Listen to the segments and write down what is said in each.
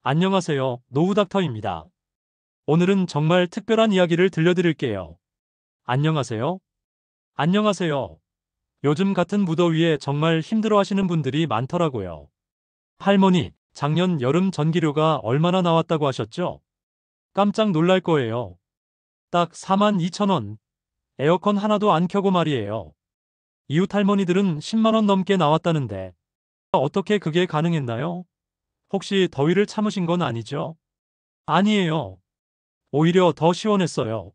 안녕하세요. 노후닥터입니다. 오늘은 정말 특별한 이야기를 들려드릴게요. 안녕하세요. 안녕하세요. 요즘 같은 무더위에 정말 힘들어 하시는 분들이 많더라고요. 할머니, 작년 여름 전기료가 얼마나 나왔다고 하셨죠? 깜짝 놀랄 거예요. 딱 42,000원. 에어컨 하나도 안 켜고 말이에요. 이웃 할머니들은 10만 원 넘게 나왔다는데 어떻게 그게 가능했나요? 혹시 더위를 참으신 건 아니죠? 아니에요. 오히려 더 시원했어요.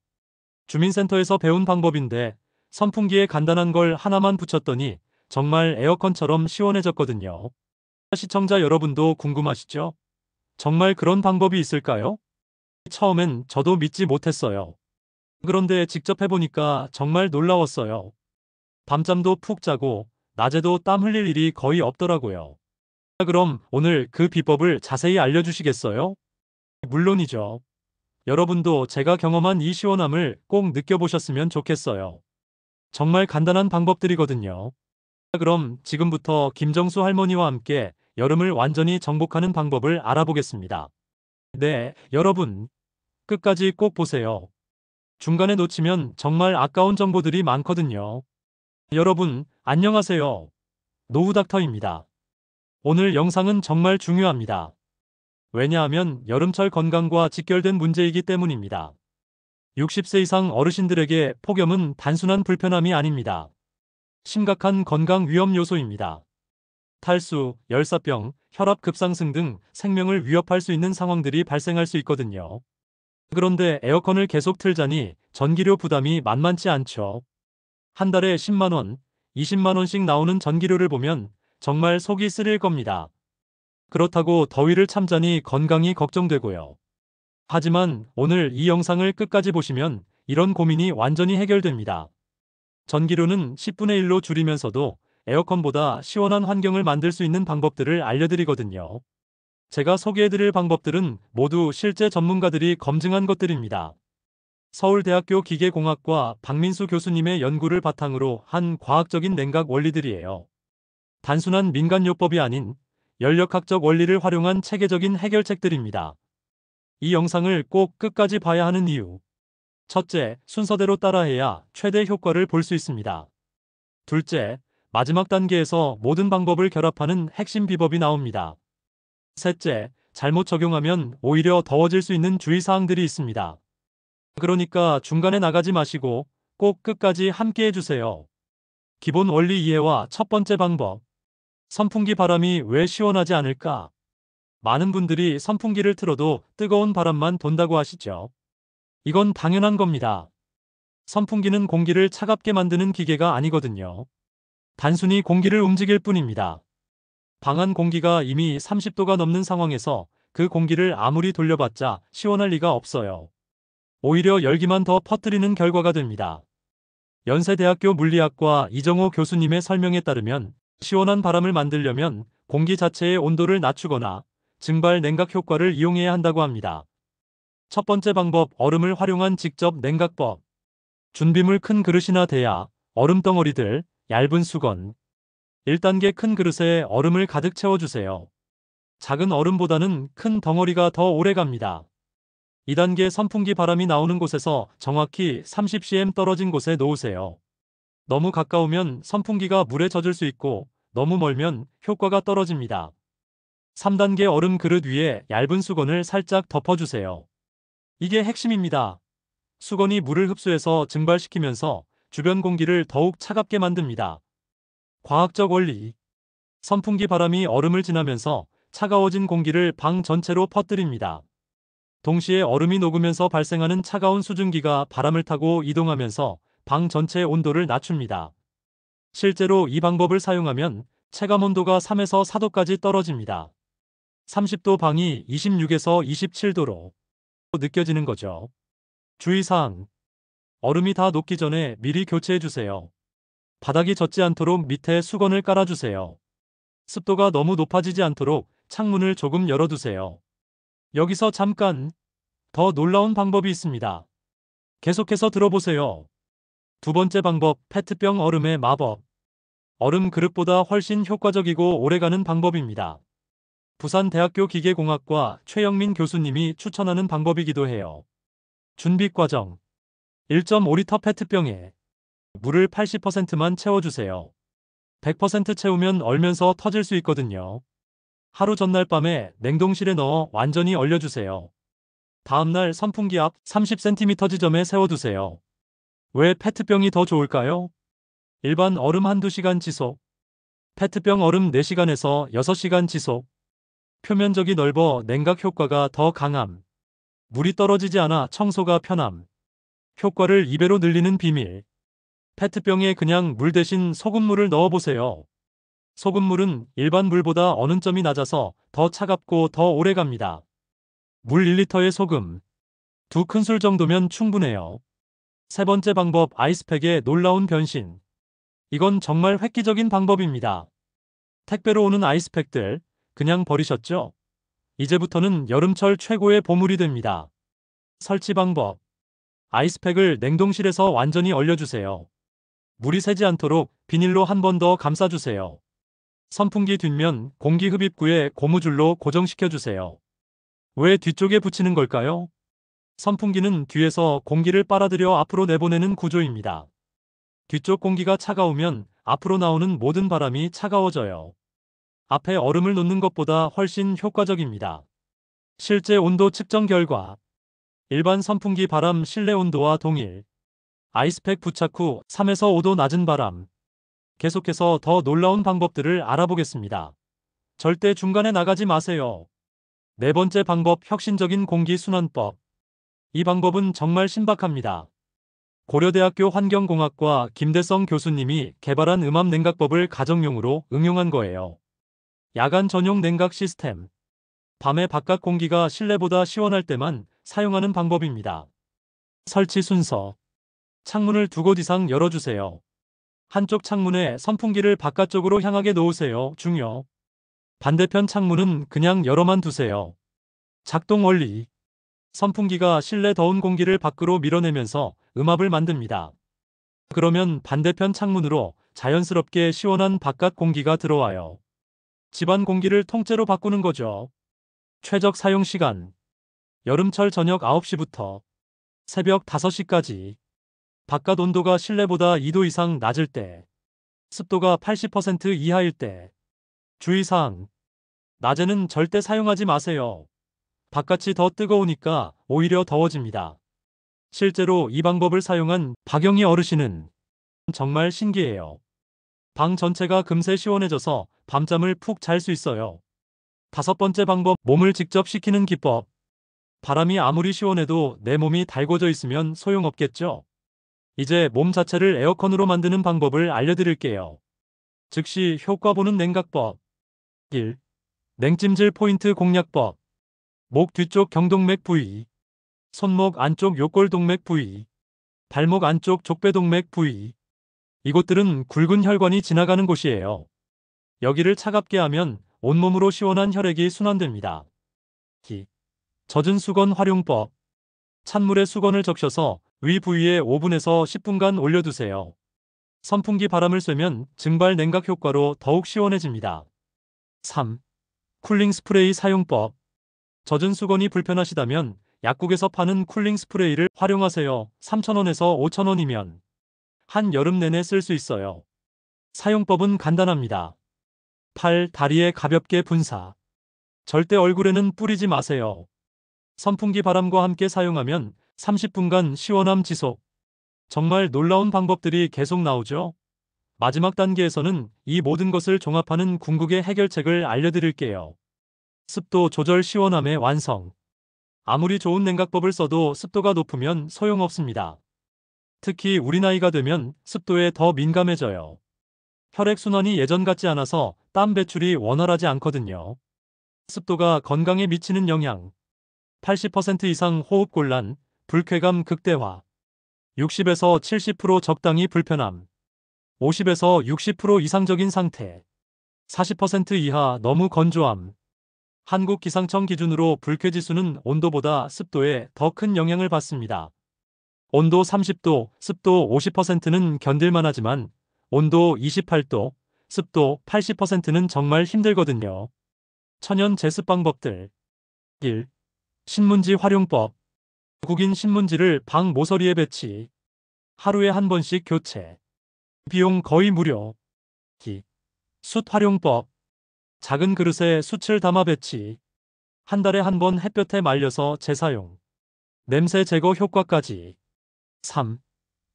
주민센터에서 배운 방법인데 선풍기에 간단한 걸 하나만 붙였더니 정말 에어컨처럼 시원해졌거든요. 시청자 여러분도 궁금하시죠? 정말 그런 방법이 있을까요? 처음엔 저도 믿지 못했어요. 그런데 직접 해보니까 정말 놀라웠어요. 밤잠도 푹 자고 낮에도 땀 흘릴 일이 거의 없더라고요. 그럼 오늘 그 비법을 자세히 알려주시겠어요? 물론이죠. 여러분도 제가 경험한 이 시원함을 꼭 느껴보셨으면 좋겠어요. 정말 간단한 방법들이거든요. 그럼 지금부터 김정수 할머니와 함께 여름을 완전히 정복하는 방법을 알아보겠습니다. 네, 여러분, 끝까지 꼭 보세요. 중간에 놓치면 정말 아까운 정보들이 많거든요. 여러분, 안녕하세요. 노후닥터입니다. 오늘 영상은 정말 중요합니다. 왜냐하면 여름철 건강과 직결된 문제이기 때문입니다. 60세 이상 어르신들에게 폭염은 단순한 불편함이 아닙니다. 심각한 건강 위험 요소입니다. 탈수, 열사병, 혈압 급상승 등 생명을 위협할 수 있는 상황들이 발생할 수 있거든요. 그런데 에어컨을 계속 틀자니 전기료 부담이 만만치 않죠. 한 달에 10만 원, 20만 원씩 나오는 전기료를 보면 정말 속이 쓰릴 겁니다. 그렇다고 더위를 참자니 건강이 걱정되고요. 하지만 오늘 이 영상을 끝까지 보시면 이런 고민이 완전히 해결됩니다. 전기료는 10분의 1로 줄이면서도 에어컨보다 시원한 환경을 만들 수 있는 방법들을 알려드리거든요. 제가 소개해드릴 방법들은 모두 실제 전문가들이 검증한 것들입니다. 서울대학교 기계공학과 박민수 교수님의 연구를 바탕으로 한 과학적인 냉각 원리들이에요. 단순한 민간요법이 아닌 연력학적 원리를 활용한 체계적인 해결책들입니다. 이 영상을 꼭 끝까지 봐야 하는 이유. 첫째, 순서대로 따라해야 최대 효과를 볼 수 있습니다. 둘째, 마지막 단계에서 모든 방법을 결합하는 핵심 비법이 나옵니다. 셋째, 잘못 적용하면 오히려 더워질 수 있는 주의사항들이 있습니다. 그러니까 중간에 나가지 마시고 꼭 끝까지 함께 해주세요. 기본 원리 이해와 첫 번째 방법. 선풍기 바람이 왜 시원하지 않을까? 많은 분들이 선풍기를 틀어도 뜨거운 바람만 돈다고 하시죠. 이건 당연한 겁니다. 선풍기는 공기를 차갑게 만드는 기계가 아니거든요. 단순히 공기를 움직일 뿐입니다. 방 안 공기가 이미 30도가 넘는 상황에서 그 공기를 아무리 돌려봤자 시원할 리가 없어요. 오히려 열기만 더 퍼뜨리는 결과가 됩니다. 연세대학교 물리학과 이정호 교수님의 설명에 따르면 시원한 바람을 만들려면 공기 자체의 온도를 낮추거나 증발 냉각 효과를 이용해야 한다고 합니다. 첫 번째 방법, 얼음을 활용한 직접 냉각법. 준비물 큰 그릇이나 대야, 얼음 덩어리들, 얇은 수건. 1단계 큰 그릇에 얼음을 가득 채워주세요. 작은 얼음보다는 큰 덩어리가 더 오래 갑니다. 2단계 선풍기 바람이 나오는 곳에서 정확히 30cm 떨어진 곳에 놓으세요. 너무 가까우면 선풍기가 물에 젖을 수 있고 너무 멀면 효과가 떨어집니다. 3단계 얼음 그릇 위에 얇은 수건을 살짝 덮어주세요. 이게 핵심입니다. 수건이 물을 흡수해서 증발시키면서 주변 공기를 더욱 차갑게 만듭니다. 과학적 원리. 선풍기 바람이 얼음을 지나면서 차가워진 공기를 방 전체로 퍼뜨립니다. 동시에 얼음이 녹으면서 발생하는 차가운 수증기가 바람을 타고 이동하면서 방 전체의 온도를 낮춥니다. 실제로 이 방법을 사용하면 체감 온도가 3에서 4도까지 떨어집니다. 30도 방이 26에서 27도로 느껴지는 거죠. 주의사항. 얼음이 다 녹기 전에 미리 교체해주세요. 바닥이 젖지 않도록 밑에 수건을 깔아주세요. 습도가 너무 높아지지 않도록 창문을 조금 열어두세요. 여기서 잠깐 더 놀라운 방법이 있습니다. 계속해서 들어보세요. 두 번째 방법, 페트병 얼음의 마법. 얼음 그릇보다 훨씬 효과적이고 오래가는 방법입니다. 부산대학교 기계공학과 최영민 교수님이 추천하는 방법이기도 해요. 준비 과정. 1.5리터 페트병에 물을 80%만 채워주세요. 100% 채우면 얼면서 터질 수 있거든요. 하루 전날 밤에 냉동실에 넣어 완전히 얼려주세요. 다음날 선풍기 앞 30cm 지점에 세워두세요. 왜 페트병이 더 좋을까요? 일반 얼음 한두 시간 지속, 페트병 얼음 4시간에서 6시간 지속, 표면적이 넓어 냉각 효과가 더 강함, 물이 떨어지지 않아 청소가 편함, 효과를 2배로 늘리는 비밀. 페트병에 그냥 물 대신 소금물을 넣어보세요. 소금물은 일반 물보다 어는 점이 낮아서 더 차갑고 더 오래 갑니다. 물 1리터에 소금 2큰술 정도면 충분해요. 세 번째 방법, 아이스팩의 놀라운 변신. 이건 정말 획기적인 방법입니다. 택배로 오는 아이스팩들 그냥 버리셨죠? 이제부터는 여름철 최고의 보물이 됩니다. 설치 방법. 아이스팩을 냉동실에서 완전히 얼려주세요. 물이 새지 않도록 비닐로 한 번 더 감싸주세요. 선풍기 뒷면 공기 흡입구에 고무줄로 고정시켜주세요. 왜 뒤쪽에 붙이는 걸까요? 선풍기는 뒤에서 공기를 빨아들여 앞으로 내보내는 구조입니다. 뒤쪽 공기가 차가우면 앞으로 나오는 모든 바람이 차가워져요. 앞에 얼음을 놓는 것보다 훨씬 효과적입니다. 실제 온도 측정 결과 일반 선풍기 바람 실내 온도와 동일. 아이스팩 부착 후 3에서 5도 낮은 바람. 계속해서 더 놀라운 방법들을 알아보겠습니다. 절대 중간에 나가지 마세요. 네 번째 방법, 혁신적인 공기순환법. 이 방법은 정말 신박합니다. 고려대학교 환경공학과 김대성 교수님이 개발한 음압 냉각법을 가정용으로 응용한 거예요. 야간 전용 냉각 시스템. 밤에 바깥 공기가 실내보다 시원할 때만 사용하는 방법입니다. 설치 순서. 창문을 2곳 이상 열어주세요. 한쪽 창문에 선풍기를 바깥쪽으로 향하게 놓으세요. 중요. 반대편 창문은 그냥 열어만 두세요. 작동 원리. 선풍기가 실내 더운 공기를 밖으로 밀어내면서 음압을 만듭니다. 그러면 반대편 창문으로 자연스럽게 시원한 바깥 공기가 들어와요. 집안 공기를 통째로 바꾸는 거죠. 최적 사용 시간. 여름철 저녁 9시부터 새벽 5시까지. 바깥 온도가 실내보다 2도 이상 낮을 때. 습도가 80% 이하일 때. 주의사항. 낮에는 절대 사용하지 마세요. 바깥이 더 뜨거우니까 오히려 더워집니다. 실제로 이 방법을 사용한 박영희 어르신은 정말 신기해요. 방 전체가 금세 시원해져서 밤잠을 푹 잘 수 있어요. 다섯 번째 방법, 몸을 직접 식히는 기법. 바람이 아무리 시원해도 내 몸이 달궈져 있으면 소용없겠죠? 이제 몸 자체를 에어컨으로 만드는 방법을 알려드릴게요. 즉시 효과 보는 냉각법. 1. 냉찜질 포인트 공략법. 목 뒤쪽 경동맥 부위, 손목 안쪽 요골동맥 부위, 발목 안쪽 족배동맥 부위. 이곳들은 굵은 혈관이 지나가는 곳이에요. 여기를 차갑게 하면 온몸으로 시원한 혈액이 순환됩니다. 2. 젖은 수건 활용법. 찬물에 수건을 적셔서 위 부위에 5분에서 10분간 올려두세요. 선풍기 바람을 쐬면 증발 냉각 효과로 더욱 시원해집니다. 3. 쿨링 스프레이 사용법. 젖은 수건이 불편하시다면 약국에서 파는 쿨링 스프레이를 활용하세요. 3,000원에서 5,000원이면 한 여름 내내 쓸 수 있어요. 사용법은 간단합니다. 팔, 다리에 가볍게 분사. 절대 얼굴에는 뿌리지 마세요. 선풍기 바람과 함께 사용하면 30분간 시원함 지속. 정말 놀라운 방법들이 계속 나오죠? 마지막 단계에서는 이 모든 것을 종합하는 궁극의 해결책을 알려드릴게요. 습도 조절 시원함의 완성. 아무리 좋은 냉각법을 써도 습도가 높으면 소용없습니다. 특히 우리 나이가 되면 습도에 더 민감해져요. 혈액순환이 예전 같지 않아서 땀 배출이 원활하지 않거든요. 습도가 건강에 미치는 영향. 80% 이상 호흡곤란, 불쾌감 극대화. 60에서 70% 적당히 불편함. 50에서 60% 이상적인 상태. 40% 이하 너무 건조함. 한국기상청 기준으로 불쾌지수는 온도보다 습도에 더 큰 영향을 받습니다. 온도 30도, 습도 50%는 견딜만하지만 온도 28도, 습도 80%는 정말 힘들거든요. 천연 제습 방법들. 1. 신문지 활용법. 국인 신문지를 방 모서리에 배치. 하루에 한 번씩 교체. 비용 거의 무료. 2. 숯 활용법. 작은 그릇에 숯을 담아 배치. 한 달에 한 번 햇볕에 말려서 재사용. 냄새 제거 효과까지. 3.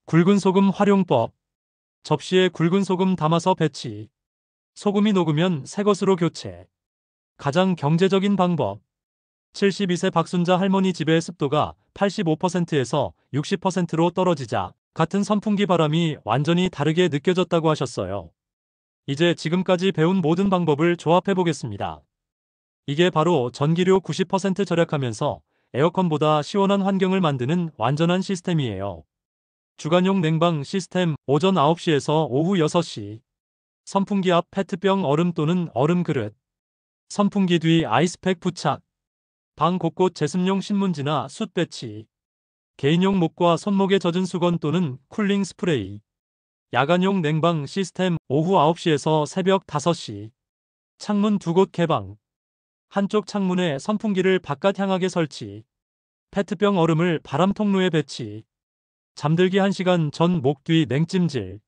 굵은 소금 활용법. 접시에 굵은 소금 담아서 배치. 소금이 녹으면 새 것으로 교체. 가장 경제적인 방법. 72세 박순자 할머니 집의 습도가 85%에서 60%로 떨어지자 같은 선풍기 바람이 완전히 다르게 느껴졌다고 하셨어요. 이제 지금까지 배운 모든 방법을 조합해 보겠습니다. 이게 바로 전기료 90% 절약하면서 에어컨보다 시원한 환경을 만드는 완전한 시스템이에요. 주간용 냉방 시스템. 오전 9시에서 오후 6시. 선풍기 앞 페트병 얼음 또는 얼음 그릇. 선풍기 뒤 아이스팩 부착. 방 곳곳 제습용 신문지나 숯 배치. 개인용 목과 손목에 젖은 수건 또는 쿨링 스프레이. 야간용 냉방 시스템. 오후 9시에서 새벽 5시. 창문 두 곳 개방. 한쪽 창문에 선풍기를 바깥 향하게 설치. 페트병 얼음을 바람 통로에 배치. 잠들기 1시간 전 목 뒤 냉찜질.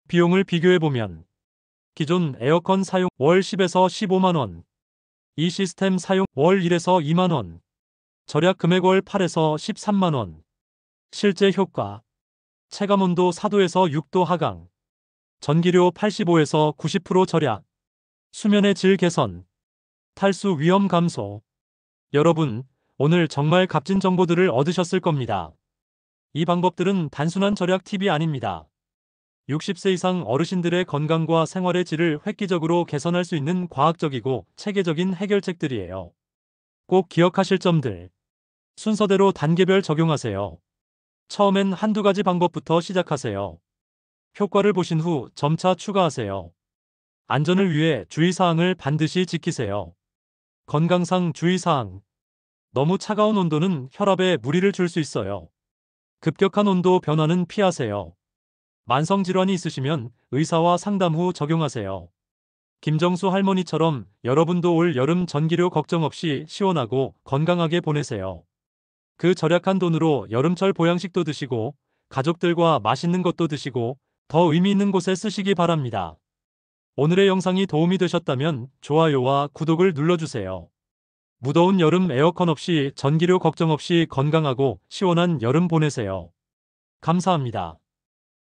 비용을 비교해보면 기존 에어컨 사용 월 10에서 15만원. 이 시스템 사용 월 1에서 2만원. 절약 금액 월 8에서 13만원. 실제 효과. 체감온도 4도에서 6도 하강. 전기료 85에서 90% 절약. 수면의 질 개선. 탈수 위험 감소. 여러분, 오늘 정말 값진 정보들을 얻으셨을 겁니다. 이 방법들은 단순한 절약 팁이 아닙니다. 60세 이상 어르신들의 건강과 생활의 질을 획기적으로 개선할 수 있는 과학적이고 체계적인 해결책들이에요. 꼭 기억하실 점들. 순서대로 단계별 적용하세요. 처음엔 한두 가지 방법부터 시작하세요. 효과를 보신 후 점차 추가하세요. 안전을 위해 주의사항을 반드시 지키세요. 건강상 주의사항. 너무 차가운 온도는 혈압에 무리를 줄 수 있어요. 급격한 온도 변화는 피하세요. 만성질환이 있으시면 의사와 상담 후 적용하세요. 김정수 할머니처럼 여러분도 올 여름 전기료 걱정 없이 시원하고 건강하게 보내세요. 그 절약한 돈으로 여름철 보양식도 드시고 가족들과 맛있는 것도 드시고 더 의미 있는 곳에 쓰시기 바랍니다. 오늘의 영상이 도움이 되셨다면 좋아요와 구독을 눌러주세요. 무더운 여름 에어컨 없이 전기료 걱정 없이 건강하고 시원한 여름 보내세요. 감사합니다.